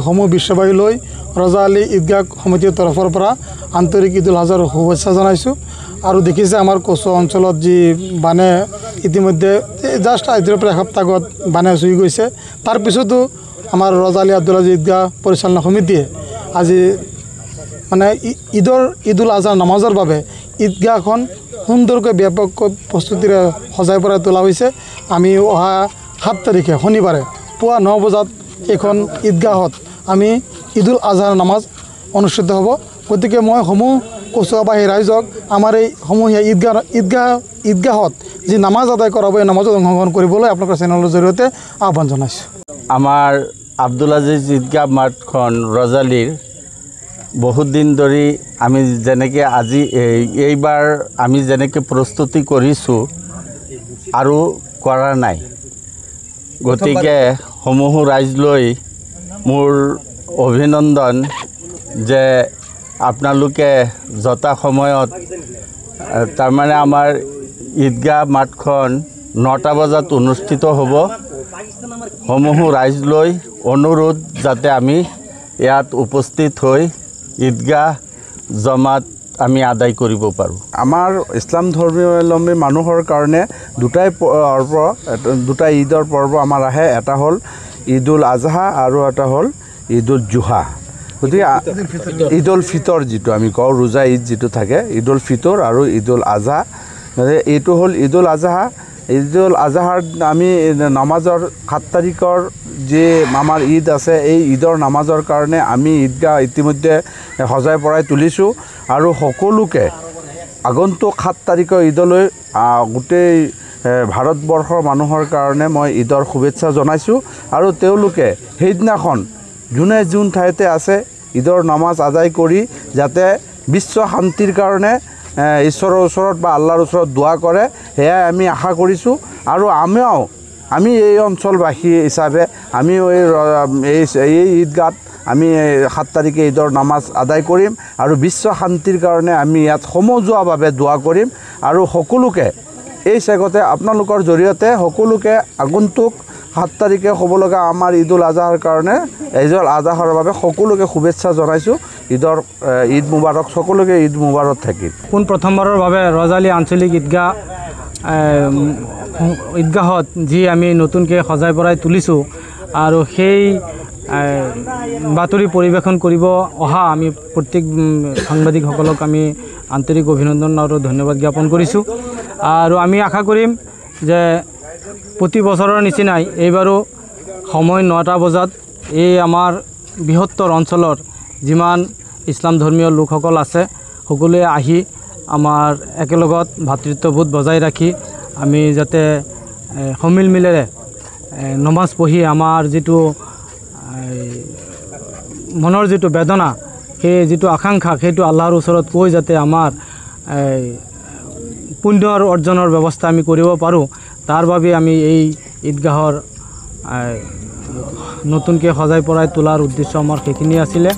সমূহ বিশ্ববাসী লৈ ৰজা আলী ঈদগাহ সমিতিৰ তৰফৰ পৰা আন্তৰিক ঈদুল আজহাৰ শুভেচ্ছা জনাইছোঁ। আৰু দেখিছে আমাৰ কচু অঞ্চলত যি বানে ইতিমধ্যে জাষ্ট আজিৰ পৰা এসপ্তাহ আগত বানে চুই গৈছে। তাৰপিছতো আমাৰ ৰজা আলী আব্দুল আজিজ ঈদগাহ পৰিচালনা সমিতিয়ে আজি মানে ঈদুল আজহাৰ নামাজৰ বাবে ঈদগাহখন সুন্দৰকৈ ব্যাপককৈ প্ৰস্তুতিৰে সজাই পৰাই তোলা হৈছে। আমি অহা 7 তাৰিখে শনিবাৰে পুৱা 9 বজাত এইখন ঈদগাহত আমি ঈদুল আজহাৰ নামাজ অনুষ্ঠিত হ'ব। গতিকে মই সমূহ কচুৱাবাসী ৰাইজক আমাৰ এই সমূহীয়া ঈদগাহত যি নামাজ আদায় কৰাব এই নামাজত অংশগ্ৰহণ কৰিবলৈ আপোনালোকৰ চেনেলৰ জৰিয়তে আহ্বান জনাইছোঁ। আমাৰ আব্দুল আজিজ ঈদগাহ মাঠখন ৰজালীৰ বহুত দিন ধৰি আমি যেনেকৈ আজি এইবাৰ আমি যেনেকৈ প্ৰস্তুতি কৰিছোঁ আৰু কৰা নাই। গতিকে সমূহ ৰাইজলৈ মোৰ অভিনন্দন যে আপোনালোকে যথা সময়ত তাৰমানে আমাৰ ঈদগাহ মাঠখন 9টা বজাত অনুষ্ঠিত হ'ব। সমূহ ৰাইজলৈ অনুৰোধ যাতে আমি ইয়াত উপস্থিত হৈ ঈদগাহ জমাত আমি আদায় কৰিব পাৰোঁ। আমাৰ ইছলাম ধৰ্মাৱলম্বী মানুহৰ কাৰণে দুটা ঈদৰ পৰ্ব আমাৰ আহে। এটা হ'ল ঈদুল আজহা আৰু এটা হ'ল ঈদুল জুহা। গতিকে ঈদুল ফিতৰ যিটো আমি কওঁ ৰোজা ঈদ যিটো থাকে, ঈদুল ফিতৰ আৰু ঈদুল আজহা, এইটো হ'ল ঈদুল আজহা। ঈদুল আজহাৰ আমি নামাজৰ 7 তাৰিখৰ যি আমাৰ ঈদ আছে এই ঈদৰ নামাজৰ কাৰণে আমি ঈদগাহ ইতিমধ্যে সজাই পৰাই তুলিছোঁ। আৰু সকলোকে আগন্তুক 7 তাৰিখৰ ঈদলৈ গোটেই ভাৰতবৰ্ষৰ মানুহৰ কাৰণে মই ঈদৰ শুভেচ্ছা জনাইছোঁ। আৰু তেওঁলোকে সেইদিনাখন যোনে যোন ঠাইতে আছে ঈদৰ নামাজ আদায় কৰি যাতে বিশ্ব শান্তিৰ কাৰণে ঈশ্বৰৰ ওচৰত বা আল্লাহৰ ওচৰত দোৱা কৰে, সেয়াই আমি আশা কৰিছোঁ। আৰু আমি এই অঞ্চলবাসী হিচাপে আমিও এই ঈদগাহত আমি 7 তাৰিখে ঈদৰ নামাজ আদায় কৰিম আৰু বিশ্ব শান্তিৰ কাৰণে আমি ইয়াত সমজুৱাভাৱে দোৱা কৰিম। আৰু সকলোকে এই চেগতে আপোনালোকৰ জৰিয়তে সকলোকে আগন্তুক 7 তাৰিখে হ'ব লগা আমাৰ ঈদুল আজহাৰ কাৰণে ঈদুল আজহাৰ বাবে সকলোকে শুভেচ্ছা জনাইছোঁ। ঈদ মুবাৰক, সকলোকে ঈদ মুবাৰক থাকিল। প্ৰথমবাৰৰ বাবে ৰজা আলী আঞ্চলিক ঈদগাহত যি আমি নতুনকৈ সজাই পৰাই তুলিছোঁ আৰু সেই বাতৰি পৰিৱেশন কৰিব অহা আমি প্ৰত্যেক সাংবাদিকসকলক আমি আন্তৰিক অভিনন্দন আৰু ধন্যবাদ জ্ঞাপন কৰিছোঁ। আৰু আমি আশা কৰিম যে প্ৰতি বছৰৰ নিচিনাই এইবাৰো সময় 9টা বজাত এই আমাৰ বৃহত্তৰ অঞ্চলৰ যিমান ইছলাম ধৰ্মীয় লোকসকল আছে সকলোৱে আহি আমাৰ একেলগত ভাতৃত্ববোধ বজাই ৰাখি আমি যাতে সমিল মিলেৰে নমাজ পঢ়ি আমাৰ যিটো মনৰ যিটো বেদনা, সেই যিটো আকাংক্ষা, সেইটো আল্লাহৰ ওচৰত কৈ যাতে আমাৰ পুণ্যৰ অৰ্জনৰ ব্যৱস্থা আমি কৰিব পাৰোঁ, তাৰ বাবে আমি এই ঈদগাহৰ নতুনকৈ সজাই পৰাই তোলাৰ উদ্দেশ্য আমাৰ সেইখিনি আছিলে।